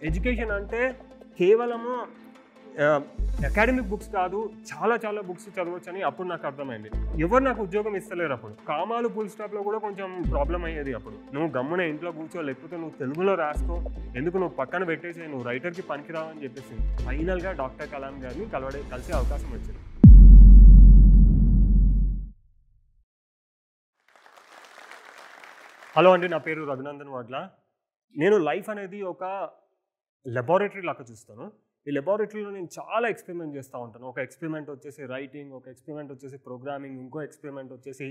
Education అంటే కేవలము academic books కాదు, చాలా చాలా బుక్స్ చదవచ్చని అప్పుడు నాకు అర్థమైంది. ఎవరు నాకు ఉద్యోగం ఇస్తలేరు అప్పుడు. కామాలు ఫుల్ స్టాప్లో కూడా కొంచెం ప్రాబ్లం అయ్యేది అప్పుడు. నువ్వు గమ్మున ఇంట్లో కూర్చో, లేకపోతే నువ్వు తెలుగులో రాసుకో, ఎందుకు నువ్వు పక్కన పెట్టేసి నువ్వు రైటర్కి పనికిరావు అని చెప్పేసి ఫైనల్గా డాక్టర్ కలాం గారిని కలిసే అవకాశం వచ్చింది. హలో అండి, నా పేరు రఘునందన్ వాడ్ల. నేను లైఫ్ అనేది ఒక లెబారెటరీ లాగా చూస్తాను. ఈ లెబారెటరీలో నేను చాలా ఎక్స్పెరిమెంట్ చేస్తూ ఉంటాను. ఒక ఎక్స్పెరిమెంట్ వచ్చేసి రైటింగ్, ఒక ఎక్స్పెరిమెంట్ వచ్చేసి ప్రోగ్రామింగ్, ఇంకో ఎక్స్పెరిమెంట్ వచ్చేసి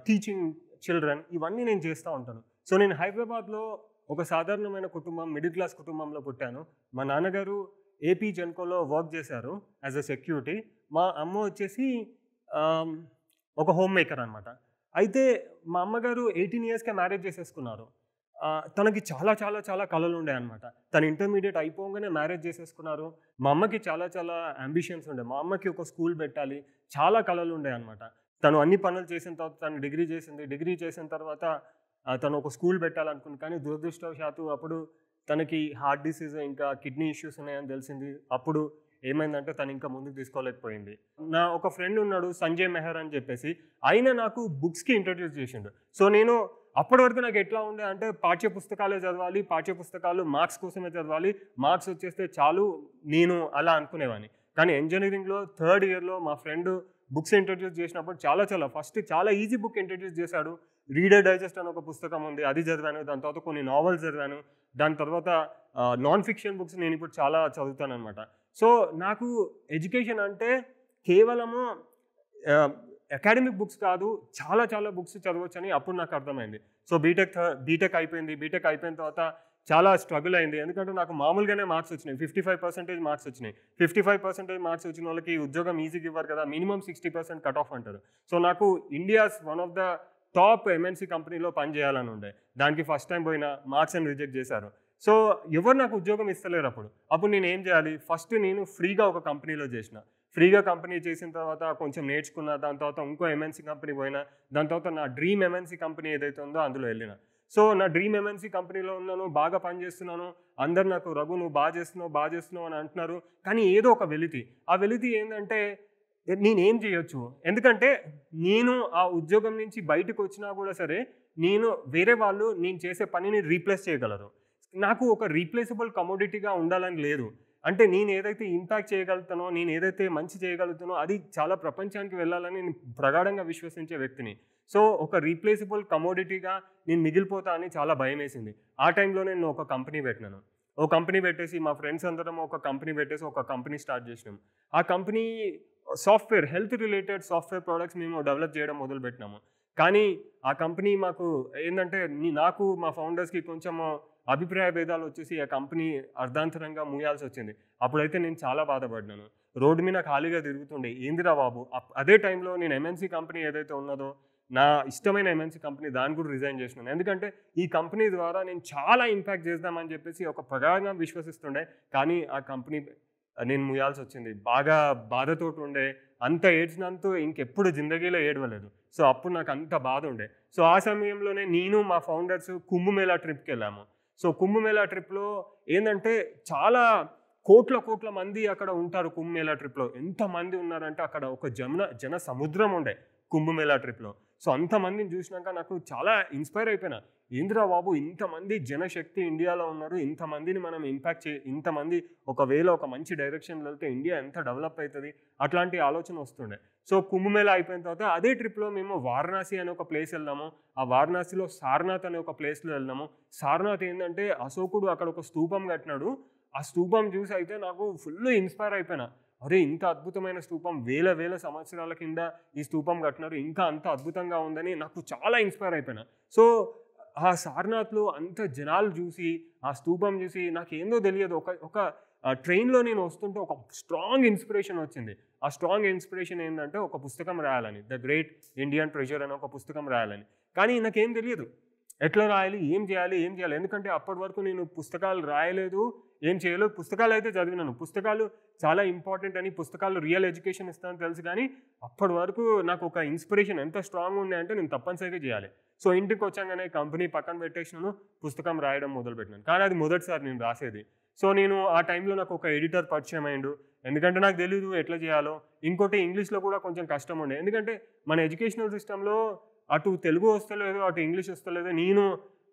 టీచింగ్ చిల్డ్రన్. ఇవన్నీ నేను చేస్తూ ఉంటాను. సో నేను హైదరాబాద్లో ఒక సాధారణమైన కుటుంబం, మిడిల్ క్లాస్ కుటుంబంలో పుట్టాను. మా నాన్నగారు ఏపీ జెన్కోలో వర్క్ చేశారు యాజ్ అ సెక్యూరిటీ. మా అమ్మ వచ్చేసి ఒక హోమ్ మేకర్ అనమాట. అయితే మా అమ్మగారు 18 ఇయర్స్కే మ్యారేజ్ చేసేసుకున్నారు. తనకి చాలా చాలా చాలా కళలు ఉండే అనమాట. తను ఇంటర్మీడియట్ అయిపోగానే మ్యారేజ్ చేసేసుకున్నారు. మా అమ్మకి చాలా చాలా అంబిషన్స్ ఉండే. మా అమ్మకి ఒక స్కూల్ పెట్టాలి, చాలా కళలు ఉండే అనమాట. తను అన్ని పనులు చేసిన తర్వాత తను డిగ్రీ చేసింది. డిగ్రీ చేసిన తర్వాత తను ఒక స్కూల్ పెట్టాలనుకుంది. కానీ దురదృష్టవశాత్తు అప్పుడు తనకి హార్ట్ డిసీజ్ ఇంకా కిడ్నీ ఇష్యూస్ ఉన్నాయని తెలిసింది. అప్పుడు ఏమైందంటే తను ఇంకా ముందుకు తీసుకోలేకపోయింది. నా ఒక ఫ్రెండ్ ఉన్నాడు సంజయ్ మెహర్ అని చెప్పేసి, ఆయన నాకు బుక్స్కి ఇంట్రడ్యూస్ చేసిండు. సో నేను అప్పటి వరకు నాకు ఎట్లా ఉండే అంటే పాఠ్య పుస్తకాలే చదవాలి, పాఠ్య పుస్తకాలు మార్క్స్ కోసమే చదవాలి, మార్క్స్ వచ్చేస్తే చాలు, నేను అలా అనుకునేవాడిని. కానీ ఇంజనీరింగ్లో 3rd ఇయర్లో మా ఫ్రెండ్ బుక్స్ ఇంట్రడ్యూస్ చేసినప్పుడు ఫస్ట్ చాలా ఈజీ బుక్ ఇంట్రడ్యూస్ చేశాడు. రీడర్ డైజెస్ట్ అని ఒక పుస్తకం ఉంది, అది చదివాను. దాని తర్వాత కొన్ని నావెల్స్ చదివాను. దాని తర్వాత నాన్ ఫిక్షన్ బుక్స్ నేను ఇప్పుడు చాలా చదువుతాను అనమాట. సో నాకు ఎడ్యుకేషన్ అంటే కేవలము అకాడమిక్ బుక్స్ కాదు, చాలా చాలా బుక్స్ చదవచ్చని అప్పుడు నాకు అర్థమైంది. సో బీటెక్ అయిపోయింది. బీటెక్ అయిపోయిన తర్వాత చాలా స్ట్రగుల్ అయింది. ఎందుకంటే నాకు మామూలుగానే మార్క్స్ వచ్చినాయి, 55% మార్క్స్ వచ్చినాయి. 55% మార్క్స్ వచ్చిన వాళ్ళకి ఉద్యోగం ఈజీగా ఇవ్వరు కదా, మినిమం 60% కట్ ఆఫ్ అంటారు. సో నాకు India's one of the top MNC కంపెనీలో పనిచేయాలని ఉండే. దానికి ఫస్ట్ టైం పోయినా మార్క్స్ అని రిజెక్ట్ చేశారు. సో ఎవరు నాకు ఉద్యోగం ఇస్తలేరు అప్పుడు నేను ఏం చేయాలి? ఫస్ట్ నేను ఫ్రీగా ఒక కంపెనీలో చేసిన. ఫ్రీగా కంపెనీ చేసిన తర్వాత కొంచెం నేర్చుకున్నా. దాని తర్వాత ఇంకో ఎంఎన్సీ కంపెనీ పోయినా. దాని తర్వాత నా డ్రీమ్ ఎంఎన్సీ కంపెనీ ఏదైతే ఉందో అందులో వెళ్ళిన. సో నా డ్రీమ్ ఎంఎన్సీ కంపెనీలో ఉన్నాను, బాగా పనిచేస్తున్నాను. అందరు నాకు రఘు నువ్వు బాగా చేస్తున్నావు అని అంటున్నారు. కానీ ఏదో ఒక వెలితి. ఆ వెలితి ఏంటంటే నేనేం చేయొచ్చు? ఎందుకంటే నేను ఆ ఉద్యోగం నుంచి బయటకు వచ్చినా కూడా సరే, వేరే వాళ్ళు నేను చేసే పనిని రీప్లేస్ చేయగలరు. నాకు ఒక రీప్లేసబుల్ కమోడిటీగా ఉండాలని లేదు. అంటే నేను ఏదైతే ఇంపాక్ట్ చేయగలుగుతానో, నేను ఏదైతే మంచి చేయగలుగుతానో అది చాలా ప్రపంచానికి వెళ్ళాలని నేను ప్రగాఢంగా విశ్వసించే వ్యక్తిని. సో ఒక రీప్లేసబుల్ కమోడిటీగా నేను మిగిలిపోతా అని చాలా భయం వేసింది. ఆ టైంలో నేను ఒక కంపెనీ పెట్టినాను. ఒక కంపెనీ పెట్టేసి మా ఫ్రెండ్స్ అందరం ఒక కంపెనీ స్టార్ట్ చేసినాం. ఆ company software, health related software products మేము డెవలప్ చేయడం మొదలుపెట్టినాము. కానీ ఆ కంపెనీ మాకు ఏంటంటే నాకు మా ఫౌండర్స్కి కొంచెం అభిప్రాయ భేదాలు వచ్చేసి ఆ కంపెనీ అర్ధాంతరంగా మూయాల్సి వచ్చింది. అప్పుడైతే నేను చాలా బాధపడ్డాను. రోడ్డు మీద ఖాళీగా తిరుగుతుండే, ఏందిరా బాబు. అదే టైంలో నేను ఎంఎన్సీ కంపెనీ ఏదైతే ఉన్నదో, నా ఇష్టమైన ఎంఎన్సీ కంపెనీ, దాన్ని కూడా రిజైన్ చేసినాను. ఎందుకంటే ఈ కంపెనీ ద్వారా నేను చాలా ఇంపాక్ట్ చేద్దామని చెప్పేసి ఒక ప్రగాఢంగా విశ్వసిస్తుండే. కానీ ఆ కంపెనీ నేను మూయాల్సి వచ్చింది. బాగా బాధతోటి ఉండే, అంత ఏడ్చినంత ఇంకెప్పుడు జిందగీలో ఏడవలేదు. సో అప్పుడు నాకు అంత బాధ ఉండే. సో ఆ సమయంలోనే నేను మా ఫౌండర్స్ కుంభమేళా ట్రిప్కి వెళ్ళాము. సో కుంభమేళా ట్రిప్లో ఏంటంటే చాలా కోట్ల మంది అక్కడ ఉంటారు. కుంభమేళా ట్రిప్లో ఎంతమంది ఉన్నారంటే అక్కడ ఒక జన సముద్రం ఉండే కుంభమేళా ట్రిప్లో. సో అంతమందిని చూసినాక నాకు చాలా ఇన్స్పైర్ అయిపోయినా. ఏంద్రా బాబు, ఇంతమంది జనశక్తి ఇండియాలో ఉన్నారు, ఇంతమందిని మనం ఇంతమంది ఒకవేళ ఒక మంచి డైరెక్షన్లో వెళ్తే ఇండియా ఎంత డెవలప్ అవుతుంది, అట్లాంటి ఆలోచన వస్తుండే. సో కుంభమేళా అయిపోయిన తర్వాత అదే ట్రిప్లో మేము వారణాసి అనే ఒక ప్లేస్ వెళ్దాము. ఆ వారణాసిలో సారనాథ్ అనే ఒక ప్లేస్లో వెళ్దాము. సారనాథ్ ఏంటంటే అశోకుడు అక్కడ ఒక స్తూపం కట్టినాడు. ఆ స్తూపం చూసి అయితే నాకు ఫుల్ ఇన్స్పైర్ అయిపోయినా. అరే, ఇంత అద్భుతమైన స్తూపం, వేల సంవత్సరాల కింద ఈ స్తూపం కట్టినారు, ఇంకా అంత అద్భుతంగా ఉందని నాకు చాలా ఇన్స్పైర్ అయిపోయినా. సో ఆ సారనాథ్లో అంత జనాలు చూసి, ఆ స్తూపం చూసి నాకేందో తెలియదు. ఒక ట్రైన్లో నేను వస్తుంటే ఒక స్ట్రాంగ్ ఇన్స్పిరేషన్ వచ్చింది. ఆ స్ట్రాంగ్ ఇన్స్పిరేషన్ ఏంటంటే ఒక పుస్తకం రాయాలని, ద గ్రేట్ ఇండియన్ ట్రెజర్ అని ఒక పుస్తకం రాయాలని. కానీ నాకేం తెలియదు ఎట్లా రాయాలి, ఏం చేయాలి. ఎందుకంటే అప్పటి వరకు నేను పుస్తకాలు రాయలేదు, ఏం చేయలేదు. పుస్తకాలు అయితే చదివినాను. పుస్తకాలు చాలా ఇంపార్టెంట్ అని, పుస్తకాలు రియల్ ఎడ్యుకేషన్ ఇస్తానని తెలుసు. కానీ అప్పటి వరకు నాకు ఒక ఇన్స్పిరేషన్ ఎంత స్ట్రాంగ్ ఉంది అంటే నేను తప్పనిసరిగా చేయాలి. సో ఇంటికి వచ్చాగానే కంపెనీ పక్కన పెట్టేసినాను, పుస్తకం రాయడం మొదలుపెట్టినాను. కానీ అది మొదటిసారి నేను రాసేది. సో నేను ఆ టైంలో నాకు ఒక ఎడిటర్ పరిచయం అయ్యిండు. ఎందుకంటే నాకు తెలీదు ఎట్లా చేయాలో. ఇంకోటి ఇంగ్లీష్‌లో కూడా కొంచెం కష్టం ఉండే. ఎందుకంటే మన ఎడ్యుకేషనల్ సిస్టమ్‌లో అటు తెలుగు వస్తలేదు, అటు ఇంగ్లీష్ వస్తలేదు. నేను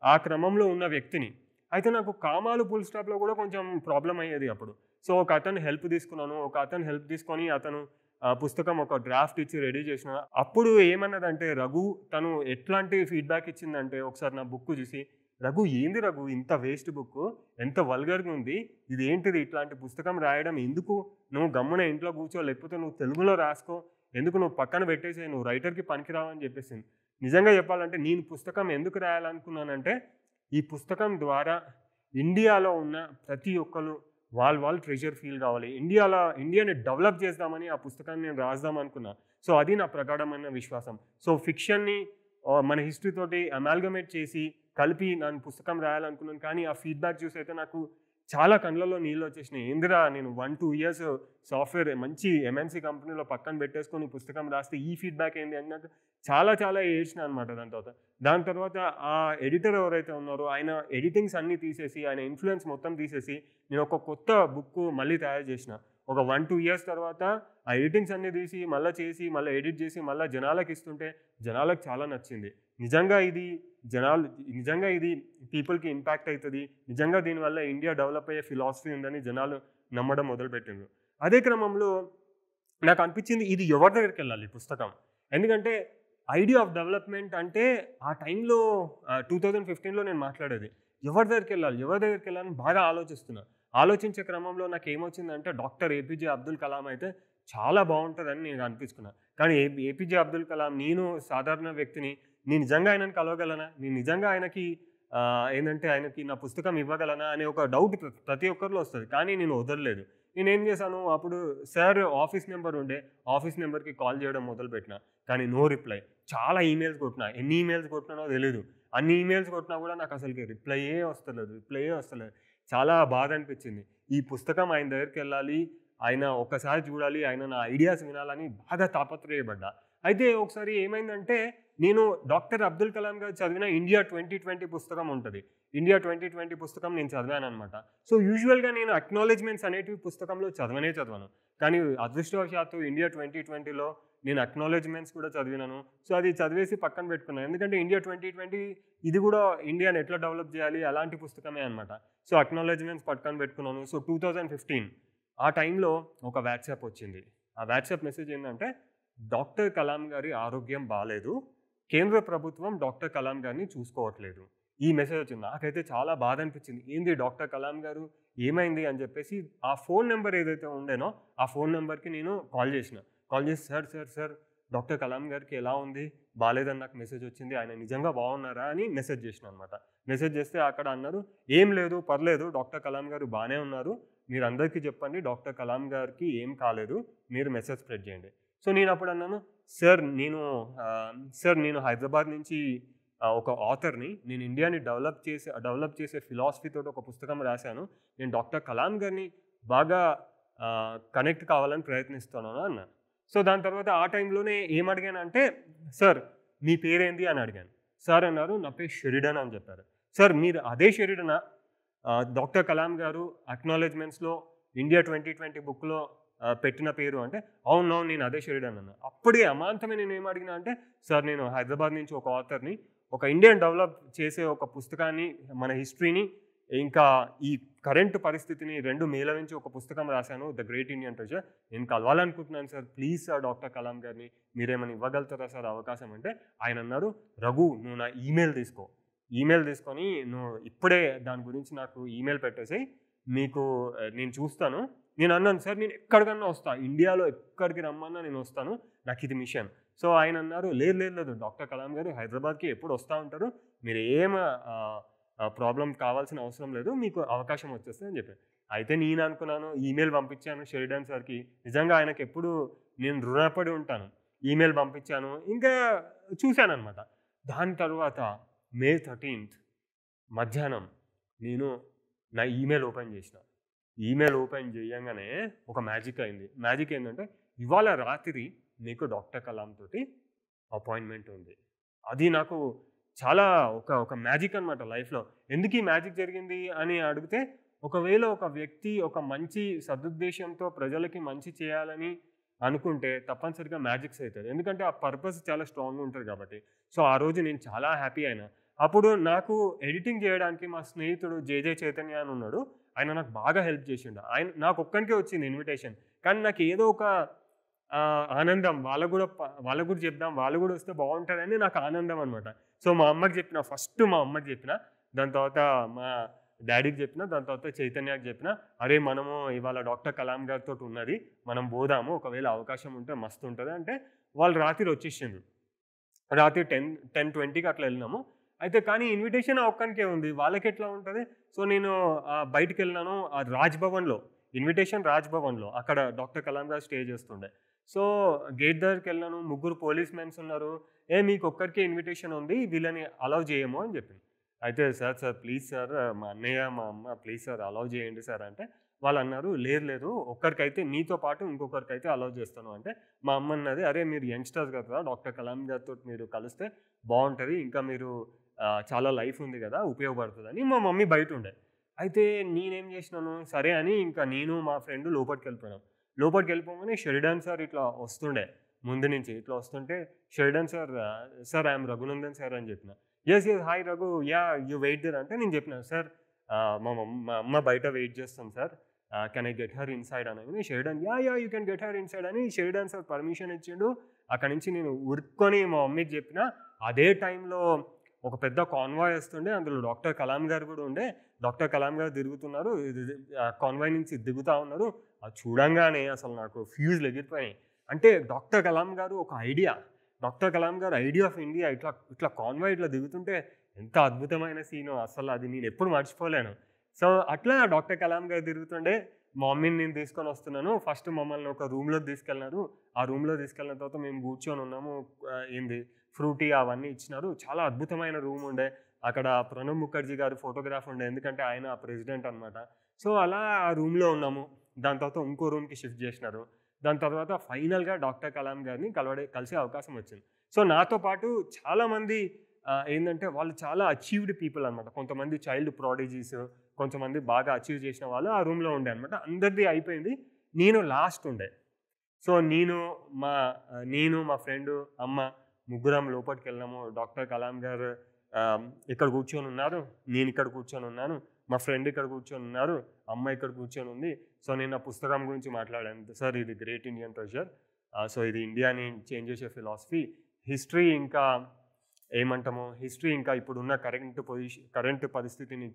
ఆ క్రమంలో ఉన్న వ్యక్తిని. అయితే నాకు కామాలు, ఫుల్ స్టాప్‌లో కూడా కొంచెం ప్రాబ్లమ్ అయ్యేది అప్పుడు. సో ఒక అతని హెల్ప్ తీసుకున్నాను. ఒక అతని హెల్ప్ తీసుకొని అతను పుస్తకం ఒక డ్రాఫ్ట్ ఇచ్చి రెడీ చేసిన. అప్పుడు ఏమన్నదంటే రఘు తను ఎట్లాంటి ఫీడ్‌బ్యాక్ ఇచ్చిందంటే ఒకసారి నా బుక్ చూసి, "రఘు ఏంది రఘు ఇంత వేస్ట్ బుక్కు, ఎంత వల్గర్‌గా ఉంది. ఇదేంటిది ఇట్లాంటి పుస్తకం రాయడం ఎందుకు? నువ్వు గమ్మున ఇంట్లో కూర్చో లేకపోతే నువ్వు తెలుగులో రాసుకో. ఎందుకు నువ్వు పక్కన పెట్టేసేయి. నువ్వు రైటర్‌కి పనికిరావు" అని చెప్పేసింది. నిజంగా చెప్పాలంటే నేను పుస్తకం ఎందుకు రాయాలనుకున్నానంటే, ఈ పుస్తకం ద్వారా ఇండియాలో ఉన్న ప్రతి ఒక్కళ్ళు వాళ్ళు ట్రెజర్ ఫీల్ కావాలి. ఇండియాని డెవలప్ చేద్దామని ఆ పుస్తకాన్ని నేను రాద్దామనుకున్నా. సో అది నా ప్రగాఢమైన విశ్వాసం. సో ఫిక్షన్‌ని మన హిస్టరీ తోటి అమాల్గమేట్ చేసి కలిపి నేను పుస్తకం రాయాలనుకున్నాను. కానీ ఆ ఫీడ్‌బ్యాక్ చూసైతే నాకు చాలా కళ్ళల్లో నీళ్ళొచ్చేసినాయి. ఏందిరా నేను 1, 2 ఇయర్స్ సాఫ్ట్‌వేర్ మంచి ఎంఎన్‌సీ కంపెనీలో పక్కన పెట్టేసుకొని పుస్తకం రాస్తే ఈ ఫీడ్‌బ్యాక్ ఏంది అని నాకు చాలా ఏడ్చినా అనమాట దాని తర్వాత. దాని తర్వాత ఆ ఎడిటర్ ఎవరైతే ఉన్నారో ఆయన ఎడిటింగ్స్ అన్నీ తీసేసి, ఆయన ఇన్‌ఫ్లూయెన్స్ మొత్తం తీసేసి నేను ఒక కొత్త బుక్కు మళ్ళీ తయారు చేసిన. ఒక 1, 2 ఇయర్స్ తర్వాత ఆ ఎడిటింగ్స్ అన్నీ తీసి, మళ్ళా చేసి, మళ్ళా ఎడిట్ చేసి, మళ్ళా జనాలకిస్తుంటే జనాలకు చాలా నచ్చింది. నిజంగా ఇది పీపుల్‌కి ఇంపాక్ట్ అయితది. నిజంగా దీనివల్ల ఇండియా డెవలప్ అయ్యే ఫిలాసఫీ ఉందని జనాలు నమ్మడం మొదలుపెట్టిండ్రు. అదే క్రమంలో నాకనిపించింది ఇది ఎవరి దగ్గరికెళ్ళాలి ఈ పుస్తకం. ఎందుకంటే ఐడియా ఆఫ్ డెవలప్‌మెంట్ అంటే ఆ టైంలో 2015లో నేను మాట్లాడేది. ఎవరి దగ్గరికెళ్ళాలని బాగా ఆలోచిస్తున్నా. ఆలోచించే క్రమంలో నాకేమొచ్చిందంటే డాక్టర్ ఏపీజే అబ్దుల్ కలాం అయితే చాలా బావుంటదని నేను అనిపించుకున్నా. కానీ ఏపీజే అబ్దుల్ కలాం నేను సాధారణ వ్యక్తిని. నేను నిజంగా ఆయనని కలవగలనా? నేను నిజంగా ఆయనకి ఆయనకి నా పుస్తకం ఇవ్వగలనా? అనే ఒక డౌట్ ప్రతి ఒక్కరిలో వస్తది. కానీ నేను వదలలేదు. నేనేం చేశాను అప్పుడు సార్ ఆఫీస్ నెంబర్ ఉండే. ఆఫీస్ నెంబర్‌కి కాల్ చేయడం మొదలుపెట్టినా. కానీ నో రిప్లై. చాలా ఈమెయిల్స్ కొట్టినా. ఎన్ని ఈమెయిల్స్ కొట్టినానో తెలీదు. అన్ని ఈమెయిల్స్ కొట్టినా కూడా నాకు అసలుకి రిప్లైయే వస్తలేదు. చాలా బాధ అనిపించింది. ఈ పుస్తకం ఆయన దగ్గరికెళ్ళాలి. ఆయన ఒక్కసారి చూడాలి. ఆయన నా ఐడియాస్ వినాలని బాగా తాపత్రయపడ్డా. అయితే ఒకసారి ఏమైందంటే నేను డాక్టర్ అబ్దుల్ కలాం గారు చదివిన 'ఇండియా 2020' పుస్తకం ఉంటది. 'ఇండియా 2020' పుస్తకం నేను చదివాననమాట. సో యూజువల్‌గా నేను అక్నాలెడ్జ్‌మెంట్స్ అనేటివి పుస్తకంలో చదవను. కానీ అదృష్టవశాత్తు 'ఇండియా 2020లో' నేను అక్నాలెడ్జ్‌మెంట్స్ కూడా చదివినాను. సో అది చదివేసి పక్కన పెట్టుకున్నాను. ఎందుకంటే 'ఇండియా 2020' ఇది కూడా ఇండియాని ఎట్లా డెవలప్ చేయాలి అలాంటి పుస్తకమే అనమాట. సో అక్నాలెడ్జ్‌మెంట్స్ పక్కన పెట్టుకున్నాను. సో 2015 ఆ టైంలో ఒక వాట్సాప్ వచ్చింది. ఆ వాట్సాప్ మెసేజ్ ఏందంటే, డాక్టర్ కలాం గారి ఆరోగ్యం బాలేదు. కేంద్ర ప్రభుత్వం డాక్టర్ కలాం గారిని చూసుకోవట్లేదు. ఈ మెసేజ్ వచ్చింది. నాకైతే చాలా బాధ అనిపించింది. ఏంది డాక్టర్ కలాం గారు ఏమైంది అని చెప్పేసి ఆ ఫోన్ నంబర్ ఏదైతే ఉండేనో ఆ ఫోన్ నంబర్‌కి నేను కాల్ చేసిన. కాల్ చేసి సార్ డాక్టర్ కలాం గారికి ఎలా ఉంది? బాలేదని నాకు మెసేజ్ వచ్చింది. ఆయన నిజంగా బాగున్నారా? అని మెసేజ్ చేసినా అనమాట. మెసేజ్ చేస్తే అక్కడ అన్నారు, "ఏం లేదు పర్లేదు డాక్టర్ కలాం గారు బానే ఉన్నారు. మీరందరికీ చెప్పండి డాక్టర్ కలాం గారికి ఏం కాలేదు. మీరు మెసేజ్ స్ప్రెడ్ చేయండి." సో నేనప్పుడు అన్నాను, సార్ నేను హైదరాబాద్ నుంచి ఒక ఆథర్‌ని. నేను ఇండియాని డెవలప్ చేసే ఫిలాసఫీ తోటి ఒక పుస్తకం రాశాను. నేను డాక్టర్ కలాం గారిని బాగా కనెక్ట్ కావాలని ప్రయత్నిస్తున్నాను అన్నా. సో దాని తర్వాత ఆ టైంలోనే ఏమడిగానంటే, "సార్ మీ పేరేంటి?" అని అడిగాను. సార్ అన్నారు, "నా పేరు షెరిడన్" అని చెప్పారు. "సార్ మీరు అదే షెరిడనా? డాక్టర్ కలాం గారు అక్నాలెడ్జ్‌మెంట్స్‌లో 'ఇండియా 2020' బుక్‌లో పెట్టిన పేరు" అంటే, "అవునవును నేను అదే షెరిడన్" అన్నా. అప్పుడే అమాంతమే నేనేం అడిగినా అంటే, "సార్ నేను హైదరాబాద్ నుంచి ఒక ఆథర్‌ని. ఒక ఇండియన్ డెవలప్ చేసే ఒక పుస్తకాన్ని, మన హిస్టరీని, ఇంకా ఈ కరెంట్ పరిస్థితిని 2 మేళవించి ఒక పుస్తకం రాశాను 'ద గ్రేట్ ఇండియన్ ట్రెజర్.' నేను కలవాలనుకుంటున్నాను sir. Please sir doctor Kalam గారిని మీరేమైనా ఇవ్వగలుగుతారా సార్ అవకాశం" అంటే ఆయన అన్నారు, "రఘు నువ్వు నా ఈమెయిల్ తీసుకో. ఈమెయిల్ తీసుకొని నువ్వు ఇప్పుడే దాని గురించి నాకు ఈమెయిల్ పెట్టేసేయి. మీకు నేను చూస్తాను." నేను అన్నాను, "సార్ నేను ఎక్కడికన్నా వస్తా. ఇండియాలో ఎక్కడికి రమ్మన్నా నేను వస్తాను. నాకు ఇది మిషన్." సో ఆయన అన్నారు, లేదు డాక్టర్ కలాం గారు హైదరాబాద్‌కి ఎప్పుడు వస్తా ఉంటారు. మీరు ప్రాబ్లమ్ కావాల్సిన అవసరం లేదు. మీకు అవకాశం వచ్చేస్తది అని చెప్పారు. అయితే నేను అనుకున్నాను, ఈమెయిల్ పంపించాను షెరిడన్ సార్‌కి. నిజంగా ఆయనకెప్పుడు నేను రుణపడి ఉంటాను. ఈమెయిల్ పంపించాను. ఇంకా చూశాననమాట. దాని తర్వాత మే 13థ్ మధ్యాహ్నం నేను నా ఈమెయిల్ ఓపెన్ చేసిన. ఈమెయిల్ ఓపెన్ చేయంగానే ఒక మ్యాజిక్ అయింది. మ్యాజిక్ ఏంటంటే, "ఇవాళ రాత్రి నీకు డాక్టర్ కలాం తోటి అపాయింట్మెంట్ ఉంది." అది నాకు చాలా ఒక మ్యాజిక్ అనమాట లైఫ్‌లో. ఎందుకు ఈ మ్యాజిక్ జరిగింది అని అడిగితే, ఒకవేళ ఒక వ్యక్తి ఒక మంచి సదుద్దేశంతో ప్రజలకి మంచి చేయాలని అనుకుంటే తప్పనిసరిగా మ్యాజిక్స్ అవుతుంది. ఎందుకంటే ఆ పర్పస్ చాలా స్ట్రాంగ్గా ఉంటుంది కాబట్టి. సో ఆ రోజు నేను చాలా హ్యాపీ అయినా. అప్పుడు నాకు ఎడిటింగ్ చేయడానికి మా స్నేహితుడు జేజే చైతన్య అని ఉన్నాడు. ఆయన నాకు బాగా హెల్ప్ చేసిండు. నాకు ఒక్కడికే వచ్చింది ఇన్విటేషన్. కానీ నాకు ఏదో ఒక ఆనందం, వాళ్ళకు కూడా చెప్దాం, వాళ్ళు కూడా వస్తే బాగుంటుందని నాకు ఆనందం అనమాట. సో మా అమ్మకి చెప్పిన, ఫస్ట్ మా అమ్మకి చెప్పిన, దాని తర్వాత మా డాడీకి చెప్పిన, దాని తర్వాత చైతన్యకి చెప్పిన, అరే మనము ఇవాళ డాక్టర్ కలాం గారితో ఉన్నది, మనం పోదాము, ఒకవేళ అవకాశం ఉంటే మస్తు ఉంటుంది అంటే వాళ్ళు రాత్రి వచ్చేసిండ్రు. రాత్రి 10:20కి అట్లా వెళ్ళినాము. అయితే కానీ ఇన్విటేషన్ ఒక్కనికే ఉంది, వాళ్ళకి ఎట్లా ఉంటుంది? సో నేను బయటికి వెళ్ళినాను. రాజ్భవన్లో ఇన్విటేషన్, రాజ్భవన్లో అక్కడ డాక్టర్ కలాం గారు స్టే చేస్తుండే. సో గేట్ దగ్గరికి వెళ్ళినాను. 3 పోలీస్ మెన్స్ ఉన్నారు. మీకు ఒక్కరికే ఇన్విటేషన్ ఉంది, వీళ్ళని అలౌ చేయము అని చెప్పింది. అయితే సార్ ప్లీజ్ సార్, మా అన్నయ్య మా అమ్మ ప్లీజ్ సార్ అలౌ చేయండి సార్ అంటే వాళ్ళు అన్నారు, లేదు ఒక్కరికైతే మీతో పాటు ఇంకొకరికైతే అలౌ చేస్తాను అంటే మా అమ్మ అన్నది, అరే మీరు యంగ్స్టర్స్ కదా, డాక్టర్ కలాం గారితో మీరు కలిస్తే బాగుంటుంది, ఇంకా మీరు చాలా లైఫ్ ఉంది కదా, ఉపయోగపడుతుంది అని మా మమ్మీ బయట ఉండే. అయితే నేనేం చేసినాను, సరే అని ఇంకా నేను మా ఫ్రెండ్ లోపలికి వెళ్ళిపోయినాం. లోపలికి వెళ్ళిపోగానే షెరిడాన్ సార్ ఇట్లా వస్తుండే, ముందు నుంచి ఇట్లా వస్తుంటే Sheridan sir I'm Raghunandan sir అని చెప్పిన. Yes hi Raghu, you wait there అంటే నేను చెప్పిన, సార్ మా అమ్మ బయట వెయిట్ చేస్తాం sir, can I get her inside అని. Sheridan you can get her inside అని షెరిడాన్ సార్ పర్మిషన్ ఇచ్చిండు. అక్కడి నుంచి నేను ఉరుక్కొని మా మమ్మీకి చెప్పిన. అదే టైంలో ఒక పెద్ద కాన్వాయ్ వస్తుండే, అందులో డాక్టర్ కలాం గారు కూడా ఉండే. డాక్టర్ కలాం గారు తిరుగుతున్నారు, కాన్వాయ్ నుంచి దిగుతూ ఉన్నారు. అది చూడంగానే అసలు నాకు ఫ్యూజ్లు ఎగిరిపోయినాయి. అంటే డాక్టర్ కలాం గారు ఒక ఐడియా, డాక్టర్ కలాం గారు ఐడియా ఆఫ్ ఇండియా ఇట్లా కాన్వాయ్ ఇట్లా దిగుతుంటే ఎంత అద్భుతమైన సీను, అసలు అది నేను ఎప్పుడు మర్చిపోలేను. సో అట్లా డాక్టర్ కలాం గారు తిరుగుతుండే. మా మమ్మీని నేను తీసుకొని వస్తున్నాను. ఫస్ట్ మమ్మల్ని ఒక రూమ్లో తీసుకెళ్ళినారు. ఆ రూమ్లో తీసుకెళ్ళిన తర్వాత మేము కూర్చొని ఉన్నాము. ఫ్రూటీ అవన్నీ ఇచ్చినారు. చాలా అద్భుతమైన రూమ్ ఉండే. అక్కడ ప్రణబ్ ముఖర్జీ గారు ఫోటోగ్రాఫ్ ఉండే, ఎందుకంటే ఆయన ప్రెసిడెంట్ అనమాట. సో అలా ఆ రూమ్లో ఉన్నాము. దాని తర్వాత ఇంకో రూమ్కి షిఫ్ట్ చేసినారు. దాని తర్వాత ఫైనల్గా డాక్టర్ కలాం గారిని కలిసే అవకాశం వచ్చింది. సో నాతో పాటు చాలామంది ఏంటంటే వాళ్ళు చాలా అచీవ్డ్ పీపుల్ అనమాట. కొంతమంది చైల్డ్ ప్రాడిజీస్, కొంతమంది బాగా అచీవ్ చేసిన వాళ్ళు ఆ రూమ్లో ఉండే అనమాట. అందరిది అయిపోయింది, నేను లాస్ట్ ఉండే. సో నేను మా ఫ్రెండు అమ్మ ముగ్గురం లోపలికి వెళ్ళినాము. డాక్టర్ కలాం గారు ఇక్కడ కూర్చొని ఉన్నారు, నేను ఇక్కడ కూర్చొని ఉన్నాను, మా ఫ్రెండ్ ఇక్కడ కూర్చొని ఉన్నారు, అమ్మ ఇక్కడ కూర్చొని ఉంది. సో నేను ఆ పుస్తకం గురించి మాట్లాడాను. సార్ ఇది గ్రేట్ ఇండియన్ ట్రెజర్, సో ఇది ఇండియాని చేంజ్ చేసే ఫిలాసఫీ, హిస్టరీ ఇంకా ఏమంటాము, హిస్టరీ ఇంకా ఇప్పుడున్న కరెంట్ పరిస్థితిని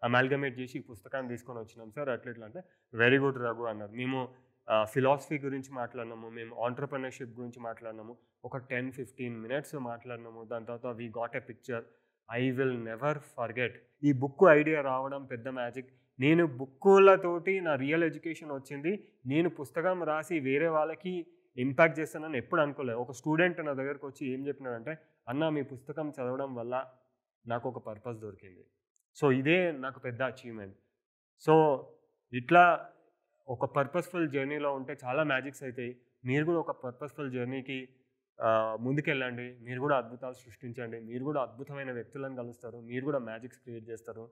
అమాల్గమేట్ చేసి ఈ పుస్తకాన్ని తీసుకొని వచ్చినాం సార్ అట్లా అంటే వెరీ గుడ్ రఘు అన్నారు. మేము ఫిలాసఫీ గురించి మాట్లాడినాము, మేము ఆంటర్‌ప్రెన్యూర్‌షిప్ గురించి మాట్లాడినాము. ఒక 10-15 మినిట్స్ మాట్లాడినాము. దాని తర్వాత we got a picture. I will never forget. ఈ బుక్ ఐడియా రావడం పెద్ద మ్యాజిక్. నేను బుక్కులతోటి నా రియల్ ఎడ్యుకేషన్ వచ్చింది. నేను పుస్తకం రాసి వేరే వాళ్ళకి ఇంపాక్ట్ చేస్తానని ఎప్పుడు అనుకోలేదు. ఒక స్టూడెంట్ నా దగ్గరకు వచ్చి ఏం చెప్పినాడంటే, అన్న మీ పుస్తకం చదవడం వల్ల నాకు ఒక పర్పస్ దొరికింది. సో ఇదే నాకు పెద్ద అచీవ్మెంట్. సో ఇట్లా ఒక పర్పస్ఫుల్ జర్నీలో ఉంటే చాలా మ్యాజిక్స్ అవుతాయి. మీరు కూడా ఒక పర్పస్ఫుల్ జర్నీకి ముందుకెళ్ళండి. మీరు కూడా అద్భుతాలు సృష్టించండి. మీరు కూడా అద్భుతమైన వ్యక్తులను కలుస్తారు. మీరు కూడా మ్యాజిక్స్ క్రియేట్ చేస్తారు.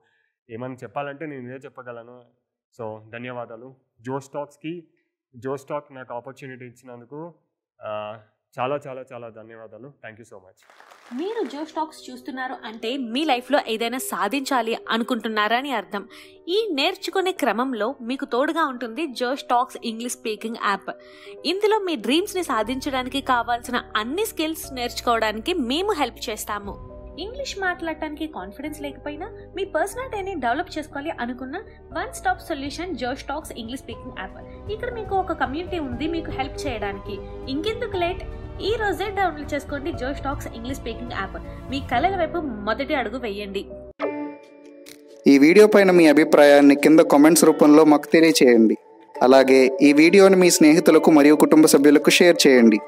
ఏమని చెప్పాలంటే నేను ఇదే చెప్పగలను. సో ధన్యవాదాలు. జోస్ టాక్ నాకు ఆపర్చునిటీ ఇచ్చినందుకు చాలా చాలా చాలా ధన్యవాదాలు. Thank you so much. మీరు జోస్ టాక్స్ చూస్తున్నారు అంటే మీ లైఫ్లో ఏదైనా సాధించాలి అనుకుంటున్నారని అర్థం. ఈ నేర్చుకునే క్రమంలో మీకు తోడుగా ఉంటుంది Josh Talks English speaking app. ఇందులో మీ డ్రీమ్స్ని సాధించడానికి కావాల్సిన అన్ని స్కిల్స్ నేర్చుకోవడానికి మేము హెల్ప్ చేస్తాము. ఇంగ్లీష్ మాట్లాడటానికి కాన్ఫిడెన్స్ లేకపోయినా మీ పర్సనాలిటీని డెవలప్ చేసుకోవాలి అనుకున్న one stop solution Josh Talks English speaking app. ఇక్కడ మీకు ఒక కమ్యూనిటీ ఉంది మీకు హెల్ప్ చేయడానికి. ఇంకెందుకు లేట్, ఈ రోజే డౌన్లోడ్ చేసుకోండి Josh Talks English speaking app. మీ కళల వైపు మొదటి అడుగు వేయండి. ఈ వీడియో పైన మీ అభిప్రాయాన్ని కింద కామెంట్స్ రూపంలో మాకు తెలియచేయండి. అలాగే ఈ వీడియోని మీ స్నేహితులకు మరియు కుటుంబ సభ్యులకు షేర్ చేయండి.